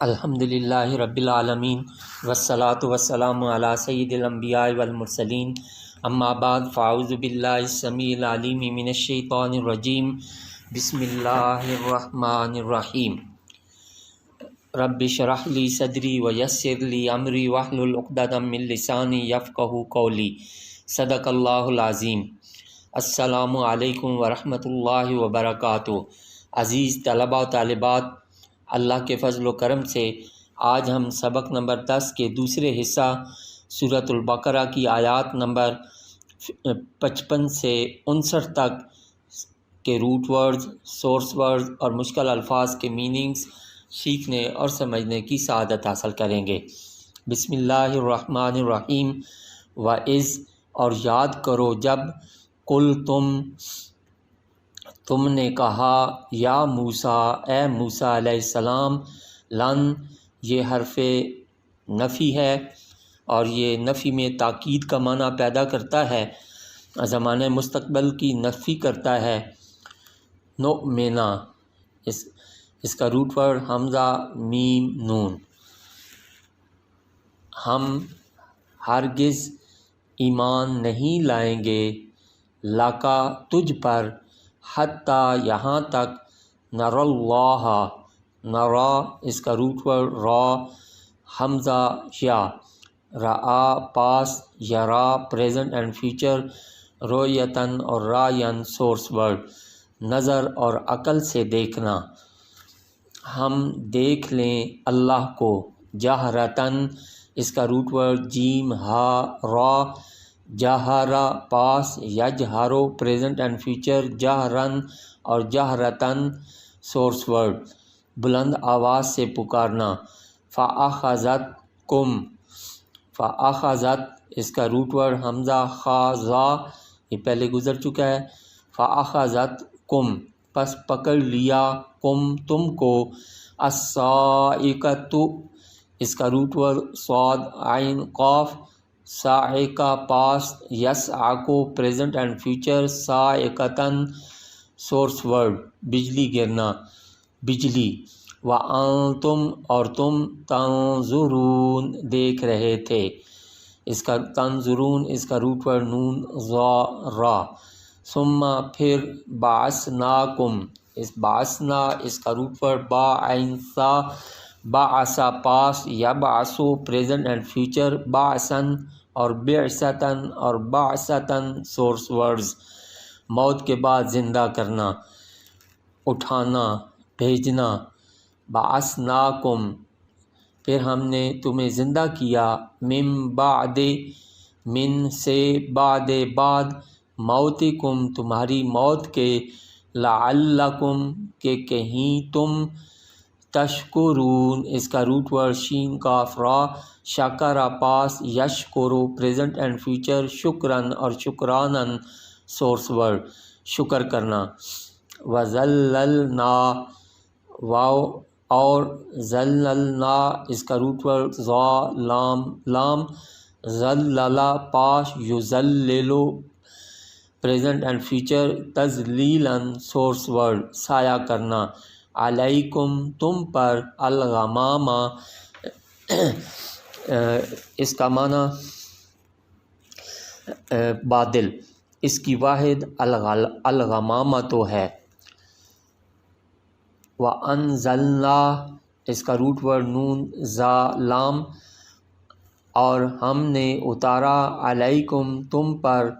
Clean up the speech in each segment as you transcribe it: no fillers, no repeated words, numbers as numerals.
الحمدللہ رب العالمین والصلاة والسلام علی سید الانبیاء والمرسلین اما بعد فاعوذ باللہ السمیع العلیم من الشیطان الرجیم بسم اللہ الرحمن الرحیم رب اشرح لی صدری ویسر لی امری واحلل عقدۃ من لسانی یفقہوا قولی صدق اللہ العظیم۔ السلام علیکم ورحمۃ اللہ وبرکاتہ۔ عزیز طلباء و طالبات، اللہ کے فضل و کرم سے آج ہم سبق نمبر 10 کے دوسرے حصہ سورۃ البقرہ کی آیات نمبر 55 سے 59 تک کے روٹ ورڈز، سورس ورڈز اور مشکل الفاظ کے میننگز سیکھنے اور سمجھنے کی سعادت حاصل کریں گے۔ بسم اللہ الرحمن الرحیم۔ وَإِذْ، اور یاد کرو جب، قل تم نے کہا، یا موسیٰ، اے موسیٰ علیہ السلام، لن، یہ حرف نفی ہے اور یہ نفی میں تاکید کا معنی پیدا کرتا ہے، زمانہ مستقبل کی نفی کرتا ہے۔ نؤمنا، اس کا روٹ ورڈ حمزہ میم نون، ہم ہرگز ایمان نہیں لائیں گے، لاکا، تجھ پر، حتیٰ، یہاں تک، نر اللہ، نرا، اس کا روٹ ورڈ را، حمزہ یا، رآ، پاس، یرا، پریزنٹ اینڈ فیوچر، رویتن اور رایان سورس ورڈ، نظر اور عقل سے دیکھنا، ہم دیکھ لیں اللہ کو، جہرتن، اس کا روٹ ورڈ جیم ہا را، جہرا، پاس، یجہرو، پریزنٹ اینڈ فیوچر، جہرن اور جہرتن سورس ورڈ، بلند آواز سے پکارنا، فَأَخَذَتْكُمْ، فَأَخَذَت، اس کا روٹ ورڈ حمزہ خاضا، یہ پہلے گزر چکا ہے، فَأَخَذَتْكُمْ، پس پکڑ لیا، کم، تم کو، الصَّاعِقَةُ، اس کا روٹ ورڈ صاد عین قاف، صاعقہ، پاس، یصعق، پریزنٹ اینڈ فیوچر، صاعقۃً سورس ورڈ، بجلی گرنا، بجلی، وَأَنتُمْ، اور تم، تنظرون، دیکھ رہے تھے، اس کا تنظرون، اس کا روٹ ورڈ نون ظا را، ثم، پھر، بعثناکم، اس بعثنا، اس کا روٹ ورڈ با عین سا، بعث، پاس، یبعث، پریزنٹ اینڈ فیوچر، بعثاً اور بعثتاً اور بعثتاً سورس ورڈز، موت کے بعد زندہ کرنا، اٹھانا، بھیجنا، بعثناکم، پھر ہم نے تمہیں زندہ کیا، من بعد، من سے، بعد، بعد، موتکم، تمہاری موت کے، لعلکم، کہ کہیں تم، تشکرون، اس کا روٹ ورڈ شین کاف را، شکر، پاس، یشکرو، پریزنٹ اینڈ فیوچر، شکرن اور شکرانن سورس ورڈ، شکر کرنا، وَذَلَّلْنَا، واو، اور، ذللنا، اس کا روٹ ورڈ ذا لام، لام، ذللا، پاس، یذللو، پریزنٹ اینڈ فیوچر، تذلیلاً سورس ورڈ، سایہ کرنا، علیکم، تم پر، الغمامہ، اس کا معنی بادل، اس کی واحد الغمامہ تو ہے، وَأَنزَلْنَا، اس کا روٹ ورڈ نون ذا لام، اور ہم نے اتارا، علیکم، تم پر،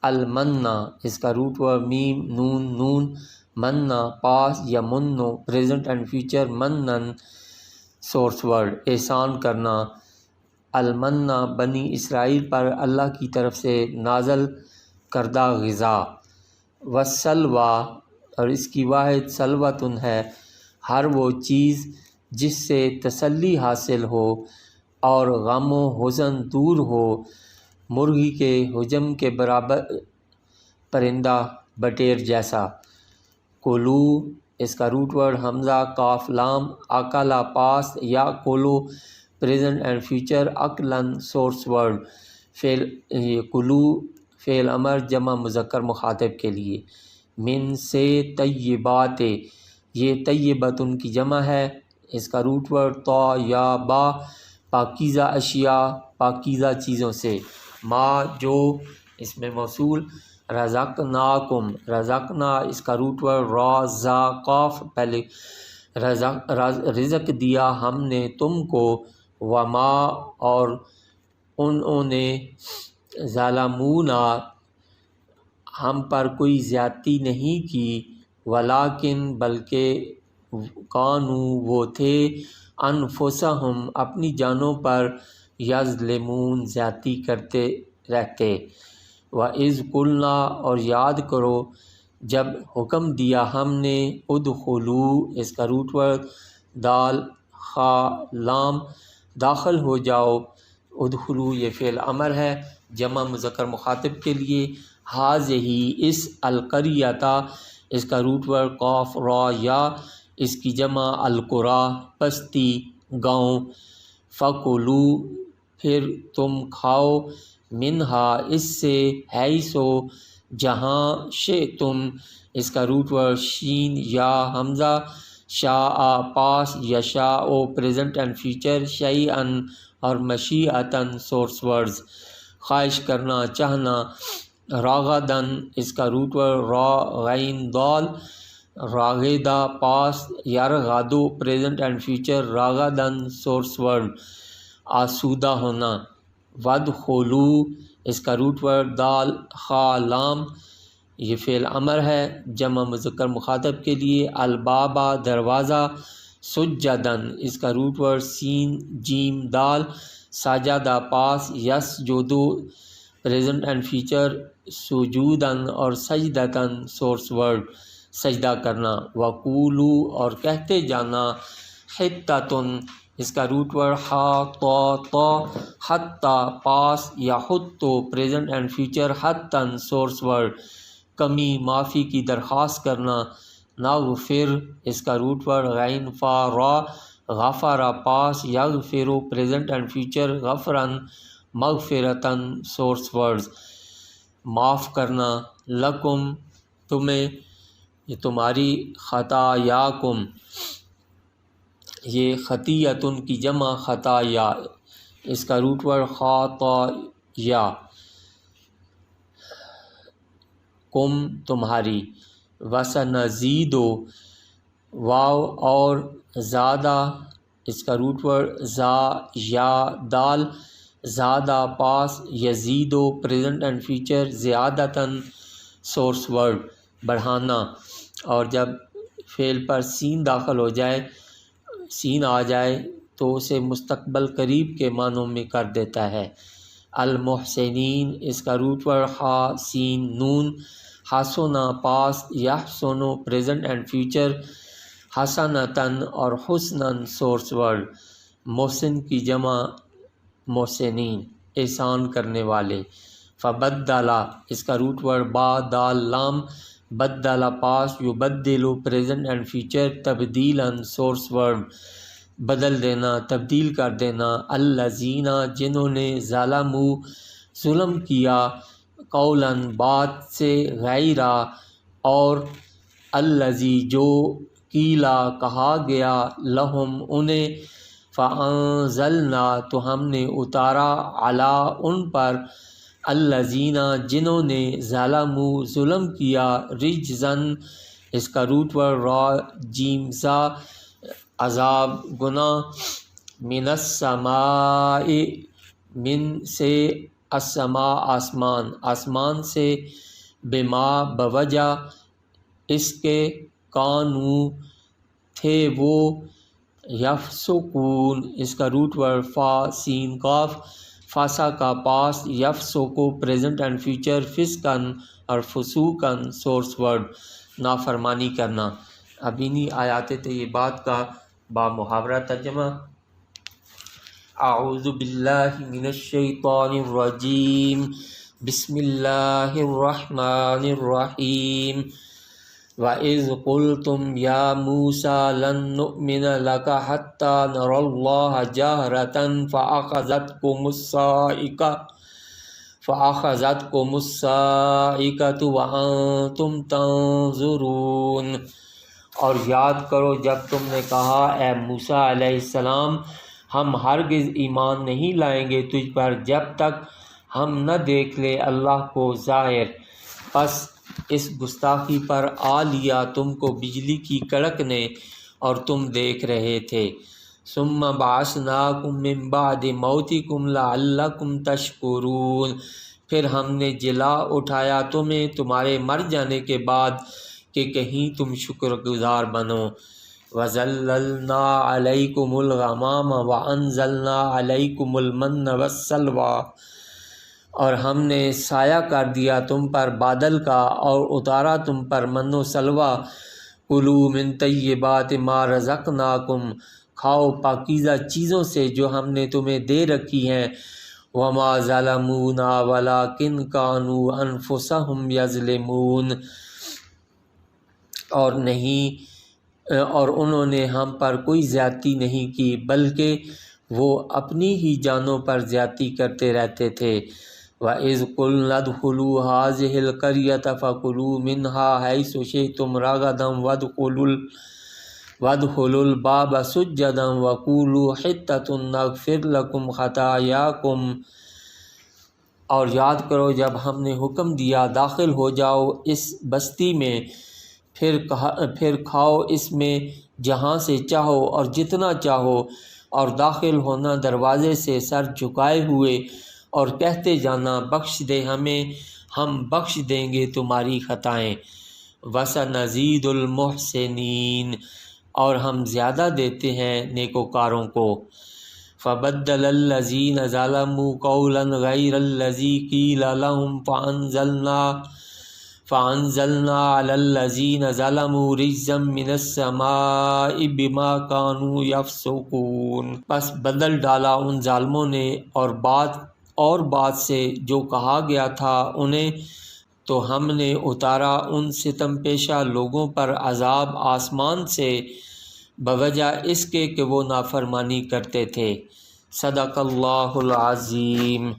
المنّا، اس کا روٹ ورڈ میم نون نون، منّا، پاس، یمنّو، پریزنٹ اینڈ فیوچر، منّن سورس ورڈ، احسان کرنا، المنّا، بنی اسرائیل پر اللہ کی طرف سے نازل کردہ غذا، والسلویٰ، اور اس کی واحد سلوۃٌ ہے، ہر وہ چیز جس سے تسلی حاصل ہو اور غم و حزن دور ہو، مرغی کے حجم کے برابر، پرندہ بٹیر جیسا، کلو، اس کا روٹ ورڈ حمزہ کاف لام، اکلا، پاس، یا کلو، پریزنٹ اینڈ فیوچر، عقلاً سورس ورڈ، فعل، کلو فعل امر جمع مذکر مخاطب کے لیے، من سے، طیبات، یہ طیبۃ کی جمع ہے، اس کا روٹ ورڈ تو یا با پاکیزہ اشیاء پاکیزہ چیزوں سے، ما جو اس میں موصول، رزقناکم رزقنا اس کا روٹ ورڈ را زا قاف پہلے رزق دیا ہم نے تم کو، وما اور انہوں نے ظالمونا ہم پر کوئی زیادتی نہیں کی، ولیکن بلکہ کانو وہ تھے، انفسہم اپنی جانوں پر، یظلمون زیادتی کرتے رہتے۔ وَإِذْ قُلْنَا اور یاد کرو جب حکم دیا ہم نے، ادخلو اس کا روٹ ورڈ دال خا لام داخل ہو جاؤ، ادخلو یہ فعل امر ہے جمع مذکر مخاطب کے لیے، ہاذہی اس، القریۃ اس کا روٹ ورڈ قاف را یا اس کی جمع، القریٰ بستی گاؤں، فکلو پھر تم کھاؤ، منہا اس سے، حیثو جہاں، شئتم اس کا روٹ ورڈ شین یا حمزہ، شاء پاس، یشاء پریزنٹ اینڈ فیوچر، شیئن اور مشیئتن سورس ورڈز، خواہش کرنا چاہنا، راغدن اس کا روٹ ورڈ را غین دال، راغدہ پاس، یرغدو پریزنٹ اینڈ فیوچر، راغدن سورس ورڈ، آسودہ ہونا، ودخلو اس کا روٹ ورڈ دال خا لام یہ فعل امر ہے جمع مذکر مخاطب کے لیے، البابا دروازہ، سجدن اس کا روٹ ورڈ سین جیم دال، ساجدہ پاس، یسجدو پریزنٹ اینڈ فیوچر، سجودن اور سجدتن سورس ورڈ سجدہ کرنا، وقولو اور کہتے جانا، حتتن اس کا روٹ ورڈ ہا تو حتی پاس، یا حتو پریزنٹ اینڈ فیوچر، حتن سورس ورڈ کمی معافی کی درخواست کرنا، نغفر اس کا روٹ ورڈ غین فا را، غفرا پاس، یغفرو پریزنٹ اینڈ فیوچر، غفرن مغفرتن سورس ورڈز معاف کرنا، لکم تمہیں یہ تمہاری، خطایاکم یہ خطیتن کی جمع خطایا اس کا روٹ ورڈ خاطیا، کم تمہاری، وسنزیدو واو اور زادہ اس کا روٹ ورڈ زا یا دال، زادہ پاس، یزیدو پریزنٹ اینڈ فیوچر، زیادتاً سورس ورڈ بڑھانا، اور جب فعل پر سین داخل ہو جائے، سین آ جائے تو اسے مستقبل قریب کے معنوں میں کر دیتا ہے، المحسنین اس کا روٹ ورڈ حا سین نون، حسنا پاس، یحسنو پریزنٹ اینڈ فیوچر، حسنتاً اور حسناً سورس ورڈ، محسن کی جمع محسنین احسان کرنے والے، فبدلا اس کا روٹ ورڈ با دال لام، بدلا پاس، یبدلو پریزنٹ اینڈ فیوچر، تبدیلاً سورس ورڈ بدل دینا تبدیل کر دینا، الذین جنہوں نے، ظلمو ظلم کیا، قولاً بات سے، غیرہ اور، الذی جو، قیلا کہا گیا، لہم انہیں، فانزلنا تو ہم نے اتارا، علی ان پر، الذین جنہوں نے، ظلموا ظلم کیا، رجزن اس کا روٹ ورڈ را جیم زا عذاب گناہ، من السماء من سے، السماء آسمان، آسمان سے، بما بوجہ اس کے، کانو تھے وہ، یفسقون اس کا روٹ ورڈ فا سین قاف، فاسا کا پاس، یفسقو پریزنٹ اینڈ فیوچر، فسقن اور فسوقن سورس ورڈ نافرمانی کرنا۔ اب انہی آیات طیبات کا با محاورہ ترجمہ۔ اعوذ باللہ من الشیطان الرجیم، بسم اللہ الرحمن الرحیم، وَإِذْ قُلْتُمْ يَا مُوسَىٰ لَن نُّؤْمِنَ لَكَ حَتَّىٰ نَرَى اللَّهَ جَهْرَةً فَأَخَذَتْكُمُ الصَّاعِقَةُ وَأَنْتُمْ تَنظُرُونَ۔ اور یاد کرو جب تم نے کہا اے موسیٰ علیہ السلام ہم ہرگز ایمان نہیں لائیں گے تجھ پر جب تک ہم نہ دیکھ لیں اللہ کو ظاہر، پس اس گستاخی پر آ لیا تم کو بجلی کی کڑک نے اور تم دیکھ رہے تھے۔ ثم بعثناکم من بعد موتکم لعلکم تشکرون، پھر ہم نے جلا اٹھایا تمہیں تمہارے مر جانے کے بعد کہ کہیں تم شکر گزار بنو۔ وَظَلَّلْنَا عَلَيْكُمُ الْغَمَامَ وَأَنزَلْنَا عَلَيْكُمُ الْمَنَّ وَالسَّلْوَىٰ، اور ہم نے سایہ کر دیا تم پر بادل کا اور اتارا تم پر من و سلوہ۔ کُلُوا مِن طیبات ما رزقناکم، کھاؤ پاکیزہ چیزوں سے جو ہم نے تمہیں دے رکھی ہیں۔ وما ظلمونا ولکن کانوا انفسہم یظلمون، اور انہوں نے ہم پر کوئی زیادتی نہیں کی بلکہ وہ اپنی ہی جانوں پر زیادتی کرتے رہتے تھے۔ وَإِذْ قُلْنَا ادْخُلُوا هَٰذِهِ الْقَرْيَةَ فَكُلُوا مِنْهَا حَيْثُ شِئْتُمْ رَغَدًا وَادْخُلُوا الْبَابَ سُجَّدًا وَقُولُوا حِطَّةٌ نَغْفِرْ لَكُمْ خَطَايَاكُمْ، اور یاد کرو جب ہم نے حکم دیا داخل ہو جاؤ اس بستی میں، پھر کھاؤ اس میں جہاں سے چاہو اور جتنا چاہو، اور داخل ہونا دروازے سے سر جھکائے ہوئے، اور کہتے جانا بخش دے ہمیں، ہم بخش دیں گے تمہاری خطائیں۔ وَسَنَزِيدُ الْمُحْسِنِينَ، اور ہم زیادہ دیتے ہیں نیکوکاروں کو۔ فَبَدَّلَ الَّذِينَ ظَلَمُوا قَوْلًا غَيْرَ الَّذِي قِيلَ لَهُمْ فَأَنزَلْنَا عَلَى الَّذِينَ ظَلَمُوا رِجْزًا مِّنَ السَّمَاءِ بِمَا كَانُوا يَفْسُقُونَ، پس بدل ڈالا ان ظالموں نے اور بات سے جو کہا گیا تھا انہیں، تو ہم نے اتارا ان ستم پیشہ لوگوں پر عذاب آسمان سے بوجہ اس کے کہ وہ نافرمانی کرتے تھے۔ صدق اللہ العظیم۔